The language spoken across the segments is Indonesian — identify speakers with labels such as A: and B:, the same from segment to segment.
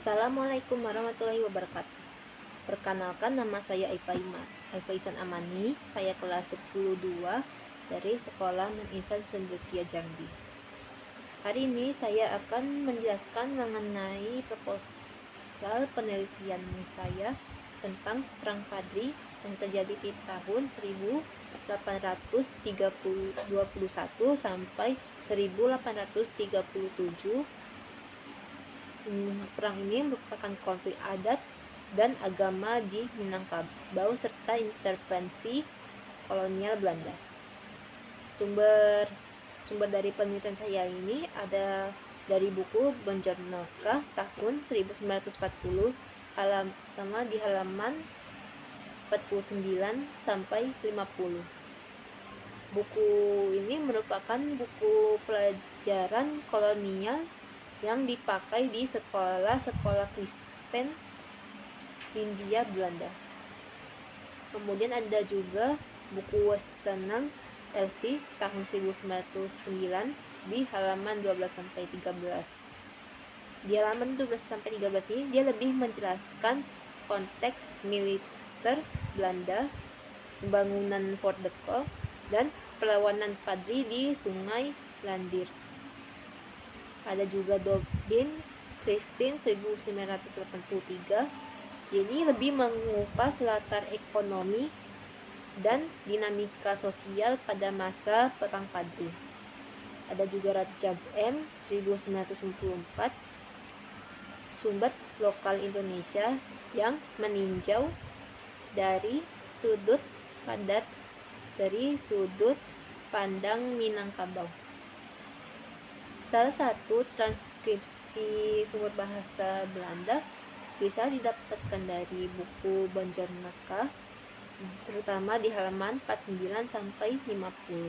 A: Assalamualaikum warahmatullahi wabarakatuh. Perkenalkan, nama saya Aifaisan Amani. Saya kelas 10-2 dari Sekolah Non Insan Cendekia Jambi. Hari ini saya akan menjelaskan mengenai proposal penelitian saya tentang Perang Padri yang terjadi di tahun 1821 sampai 1837. Perang ini merupakan konflik adat dan agama di Minangkabau serta intervensi kolonial Belanda. Sumber dari penelitian saya ini ada dari buku Bonjornoka tahun 1940, pertama di halaman 49 sampai 50. Buku ini merupakan buku pelajaran kolonial yang dipakai di sekolah-sekolah Kristen Hindia Belanda. Kemudian ada juga buku Westerner LC tahun 1909 di halaman 12 sampai 13. Di halaman 12 sampai 13 ini dia lebih menjelaskan konteks militer Belanda, pembangunan Fort de Kock, dan perlawanan Padri di Sungai Landir. Ada juga Dobin Christine 1983. Jadi lebih mengupas latar ekonomi dan dinamika sosial pada masa Perang Padri. Ada juga Rajab M 1994, sumber lokal Indonesia yang meninjau dari sudut pandang Minangkabau. Salah satu transkripsi sumber bahasa Belanda bisa didapatkan dari buku Bonjornoka, terutama di halaman 49 sampai 50.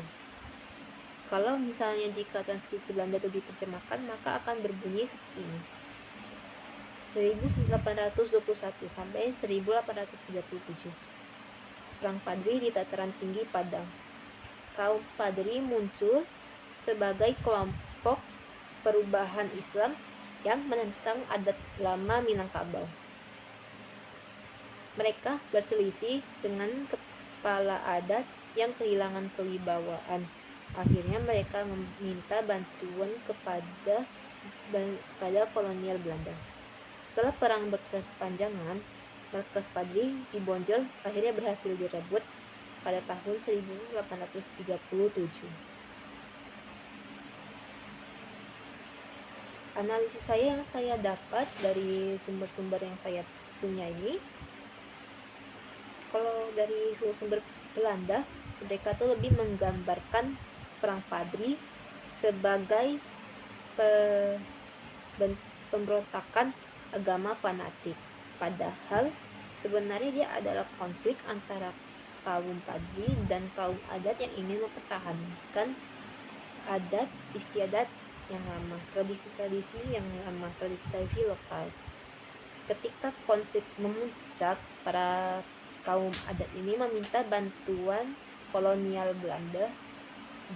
A: Kalau misalnya jika transkripsi Belanda itu diterjemahkan, maka akan berbunyi seperti ini. 1821 sampai 1837. Perang Padri di dataran tinggi Padang. Kaum Padri muncul sebagai kelompok perubahan Islam yang menentang adat lama Minangkabau. Mereka berselisih dengan kepala adat yang kehilangan kewibawaan. Akhirnya mereka meminta bantuan kepada kolonial Belanda. Setelah perang berkepanjangan, markas Padri di Bonjol akhirnya berhasil direbut pada tahun 1837. Analisis saya yang saya dapat dari sumber-sumber yang saya punya ini, kalau dari sumber Belanda, mereka tuh lebih menggambarkan Perang Padri sebagai pemberontakan agama fanatik. Padahal sebenarnya dia adalah konflik antara kaum Padri dan kaum adat yang ingin mempertahankan adat istiadat yang lama, tradisi-tradisi yang lama, tradisi-tradisi lokal. Ketika konflik memuncak, para kaum adat ini meminta bantuan kolonial Belanda,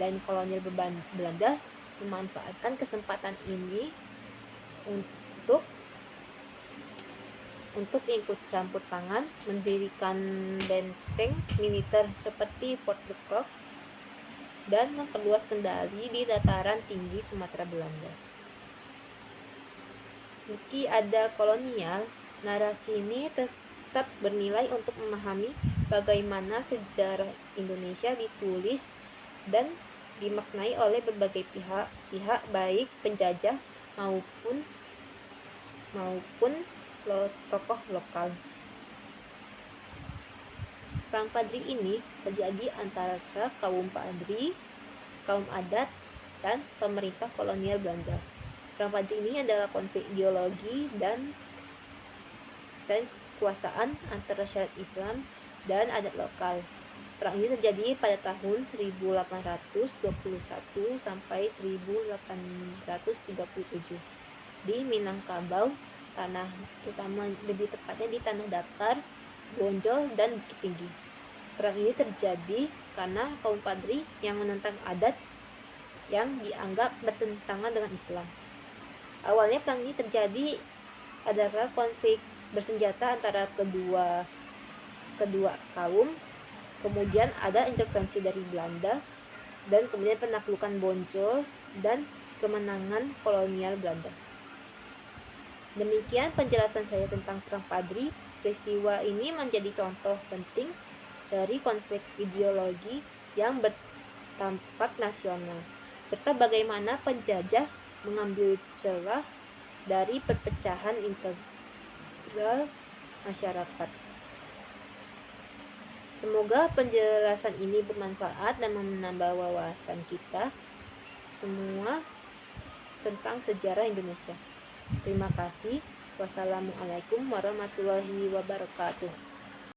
A: dan kolonial Belanda memanfaatkan kesempatan ini untuk ikut campur tangan, mendirikan benteng militer seperti Fort de Kock dan memperluas kendali di dataran tinggi Sumatera Belanda. Meski ada kolonial, narasi ini tetap bernilai untuk memahami bagaimana sejarah Indonesia ditulis dan dimaknai oleh berbagai pihak baik penjajah maupun tokoh lokal. Perang Padri ini terjadi antara kaum Padri, kaum adat, dan pemerintah kolonial Belanda. Perang Padri ini adalah konflik ideologi dan kekuasaan antara syariat Islam dan adat lokal. Perang ini terjadi pada tahun 1821 sampai 1837 di Minangkabau, terutama lebih tepatnya di tanah datar, Bonjol, dan Bukit Tinggi. Perang ini terjadi karena kaum Padri yang menentang adat yang dianggap bertentangan dengan Islam. Awalnya perang ini terjadi adalah konflik bersenjata antara kedua kaum. Kemudian ada intervensi dari Belanda, dan kemudian penaklukan Boncol dan kemenangan kolonial Belanda. Demikian penjelasan saya tentang Perang Padri. Peristiwa ini menjadi contoh penting dari konflik ideologi yang bertampak nasional, serta bagaimana penjajah mengambil celah dari perpecahan integral masyarakat. Semoga penjelasan ini bermanfaat dan menambah wawasan kita semua tentang sejarah Indonesia. Terima kasih. Wassalamualaikum warahmatullahi wabarakatuh.